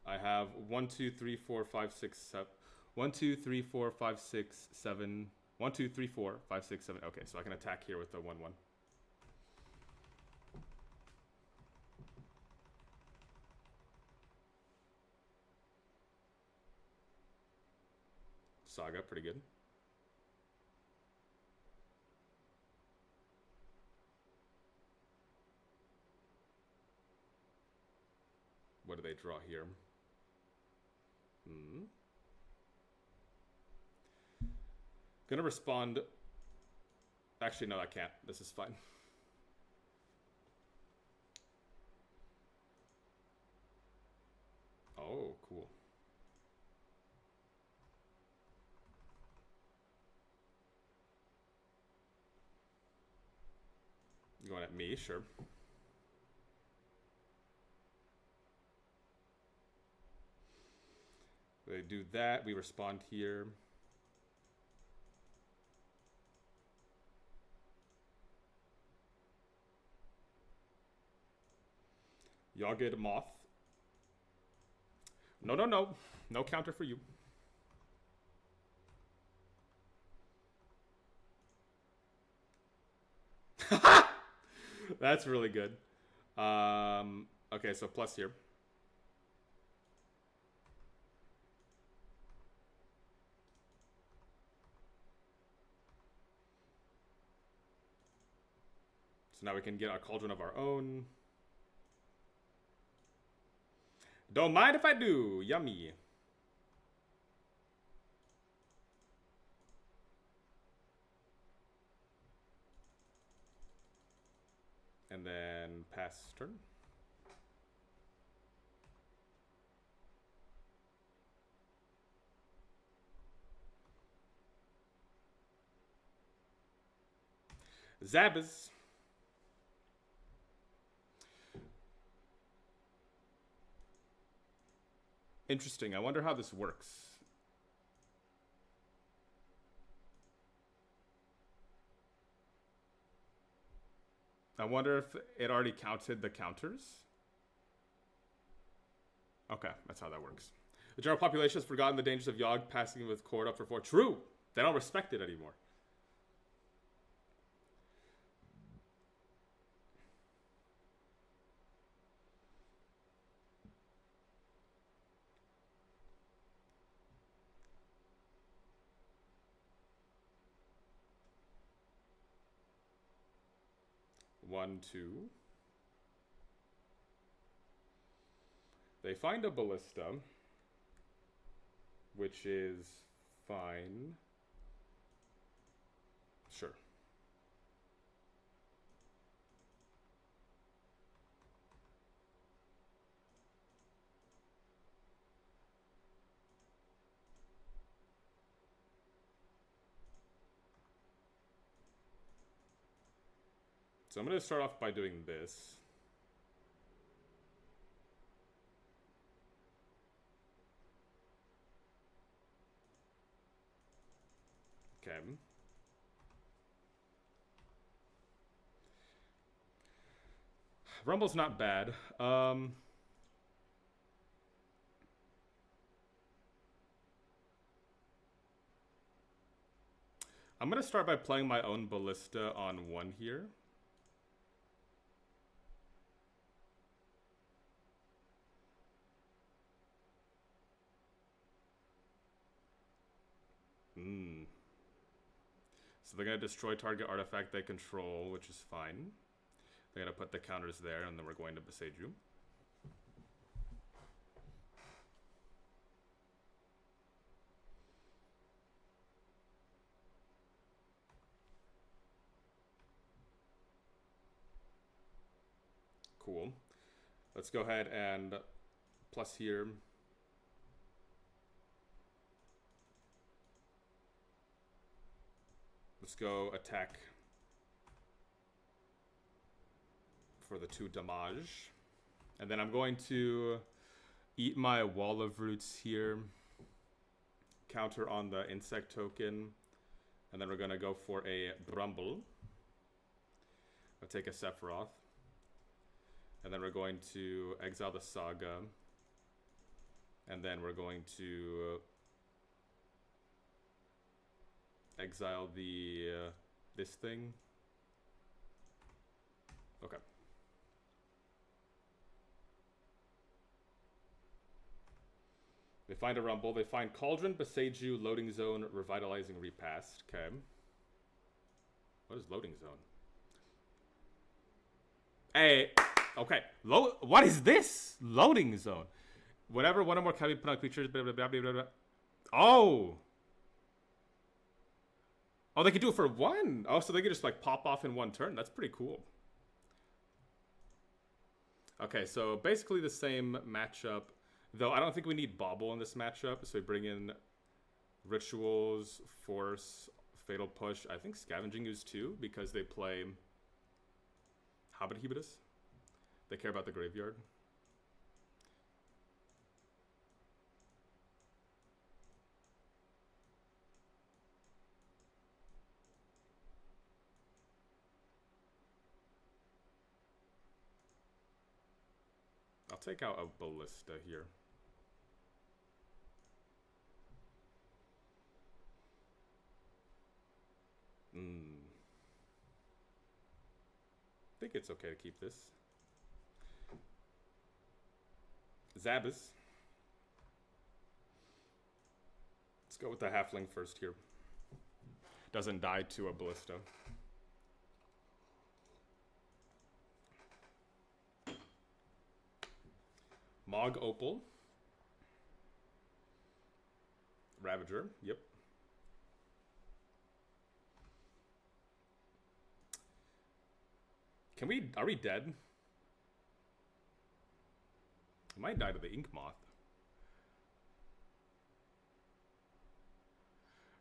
I have 1, 2, 3, 4, 5, 6, 7. 1, 2, 3, 4, 5, 6, 7. 1, 2, 3, 4, 5, 6, 7. Okay, so I can attack here with the 1/1. Saga, pretty good. What do they draw here? Gonna respond. Actually, no, I can't. This is fine. Oh, cool. Going at me, sure. They do that. We respond here. Yawgmoth. No, no, no. No counter for you. That's really good. Okay, so plus here. So now we can get a Cauldron of our own. Don't mind if I do. Yummy. And then pass turn. Zabas. Interesting. I wonder how this works. I wonder if it already counted the counters. Okay, that's how that works. The general population has forgotten the dangers of Yawg passing with Cord up for 4. True! They don't respect it anymore. One, two. They find a ballista, which is fine. Sure. So I'm going to start off by doing this. Okay. Rumble's not bad. I'm going to start by playing my own ballista on 1 here. So they're going to destroy target artifact they control, which is fine. They're going to put the counters there, and then we're going to Boseiju. Cool. Let's go ahead and plus here. Let's go attack for the 2 damage. And then I'm going to eat my Wall of Roots here. Counter on the insect token. And then we're going to go for a Brumble. I'll take a Sephiroth. And then we're going to exile the Saga. And then we're going to exile the this thing. Okay. They find a Rumble. They find Cauldron, Boseiju, Loading Zone, Revitalizing Repast. Okay. What is Loading Zone? Hey. Okay. What is this? Loading Zone. Whenever one or more can be put on creatures. Blah, blah, blah, blah, blah. Oh. Oh, they can do it for 1. Oh, so they can just like pop off in 1 turn. That's pretty cool. Okay, so basically the same matchup. Though I don't think we need Bauble in this matchup. So we bring in Rituals, Force, Fatal Push. I think Scavenging Ooze too, because they play Hobbit Hebitus. They care about the graveyard. I'll take out a Ballista here. I think it's okay to keep this. Zabas. Let's go with the Halfling first here. Doesn't die to a Ballista. Mog Opal. Ravager, yep. Are we dead? I might die to the Yawgmoth.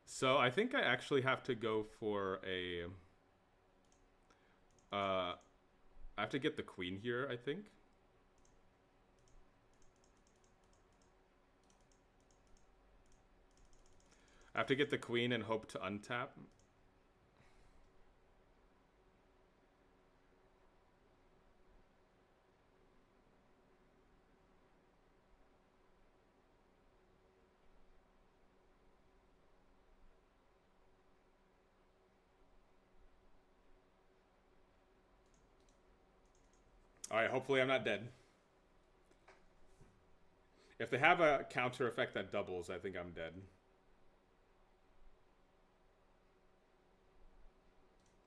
So I think I actually have to go for a... I have to get the Queen here, I think. I have to get the Queen and hope to untap. Alright, hopefully I'm not dead. If they have a counter effect that doubles, I think I'm dead.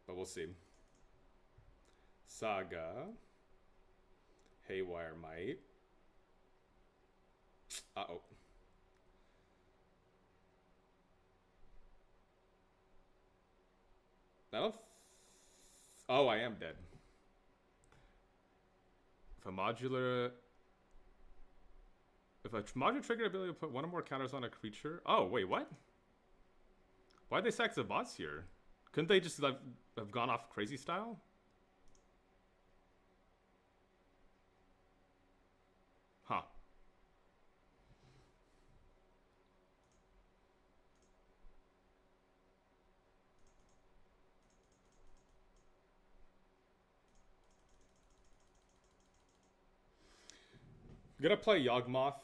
But we'll see. Saga. Haywire Might. Uh-oh. Oh, I am dead. If a modular trigger ability to put one or more counters on a creature. Oh, wait, what? Why'd they sack the bots here? Couldn't they just have gone off crazy style? Huh. I'm gonna play Yawgmoth,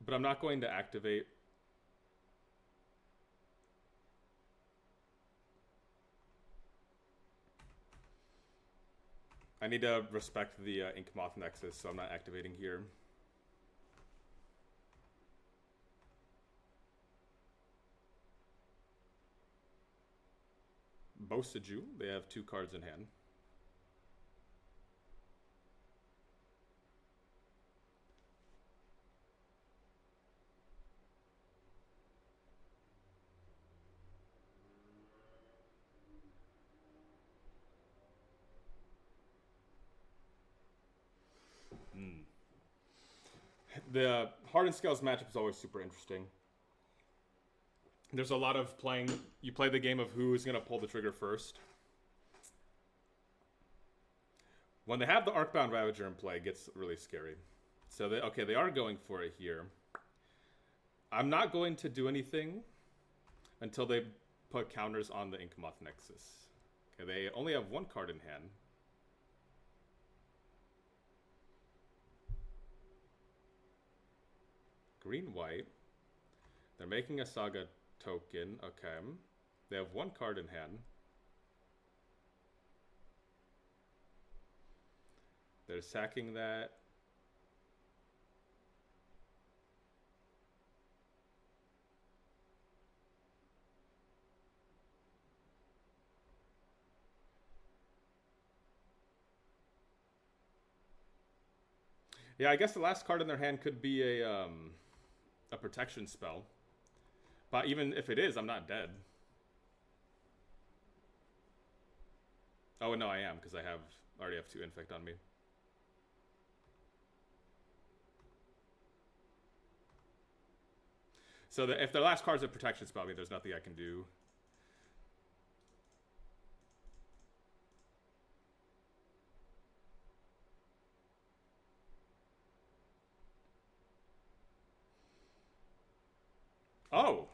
but I'm not going to activate. I need to respect the Inkmoth Nexus, so I'm not activating here. Bosaju, they have 2 cards in hand. The Hardened Scales matchup is always super interesting. There's a lot of playing. You play the game of who's going to pull the trigger first. When they have the Arcbound Ravager in play, it gets really scary. So, they are going for it here. I'm not going to do anything until they put counters on the Inkmoth Nexus. Okay, they only have 1 card in hand. Green-white. They're making a Saga token. Okay. They have 1 card in hand. They're sacking that. Yeah, I guess the last card in their hand could be a protection spell. But even if it is, I'm not dead. Oh, no, I am, because I already have 2 infect on me. So if their last card's a protection spell, I mean, there's nothing I can do. Oh!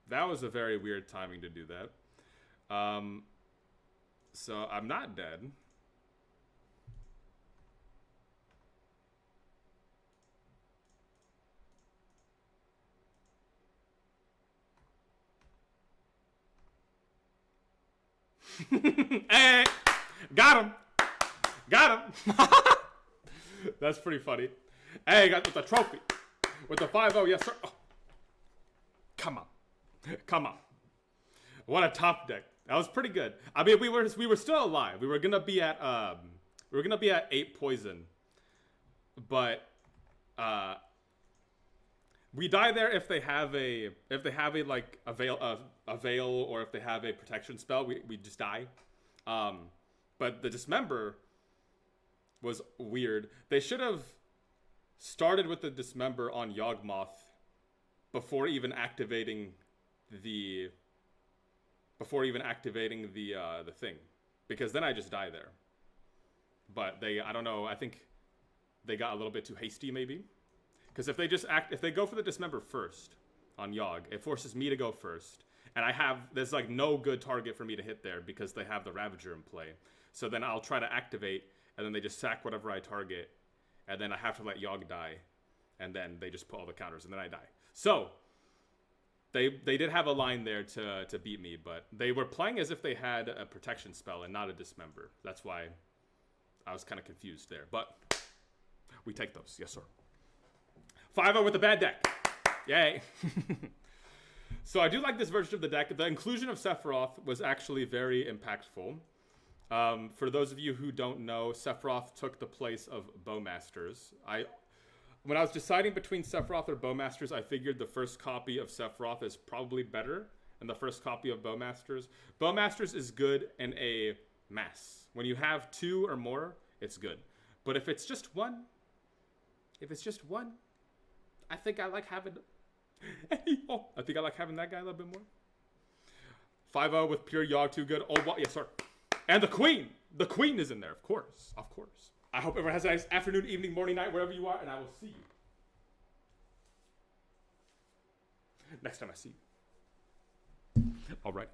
That was a very weird timing to do that. So I'm not dead. Hey! Got him! Got him! That's pretty funny. Hey, got with the trophy. With the 5-0, yes sir. Oh. Come on. Come on. What a top deck. That was pretty good. I mean, we were still alive. We were gonna be at 8 poison. But we die there if they have a like a veil or if they have a protection spell, we just die. But the Dismember was weird. They should have started with the Dismember on Yawgmoth before even activating the thing, because then I just die there. But I don't know. I think they got a little bit too hasty, maybe. Because if they go for the Dismember first on Yawg, it forces me to go first, and there's like no good target for me to hit there because they have the Ravager in play. So then I'll try to activate, and then they just sack whatever I target, and then I have to let Yawg die, and then they just put all the counters, and then I die. So They did have a line there to beat me, but they were playing as if they had a protection spell and not a dismember. That's why I was kind of confused there. But we take those. Yes, sir. 5-0 with the bad deck. Yay. So I do like this version of the deck. The inclusion of Sephiroth was actually very impactful. For those of you who don't know, Sephiroth took the place of Bowmasters. When I was deciding between Sephiroth or Bowmasters, I figured the first copy of Sephiroth is probably better than the first copy of Bowmasters. Bowmasters is good in a mass. When you have 2 or more, it's good. But if it's just one, I think I like having that guy a little bit more. 5-0 with pure Yawg, too good. Oh, yes, sir. And the Queen. The Queen is in there, of course. Of course. I hope everyone has a nice afternoon, evening, morning, night, wherever you are, and I will see you next time I see you. All right.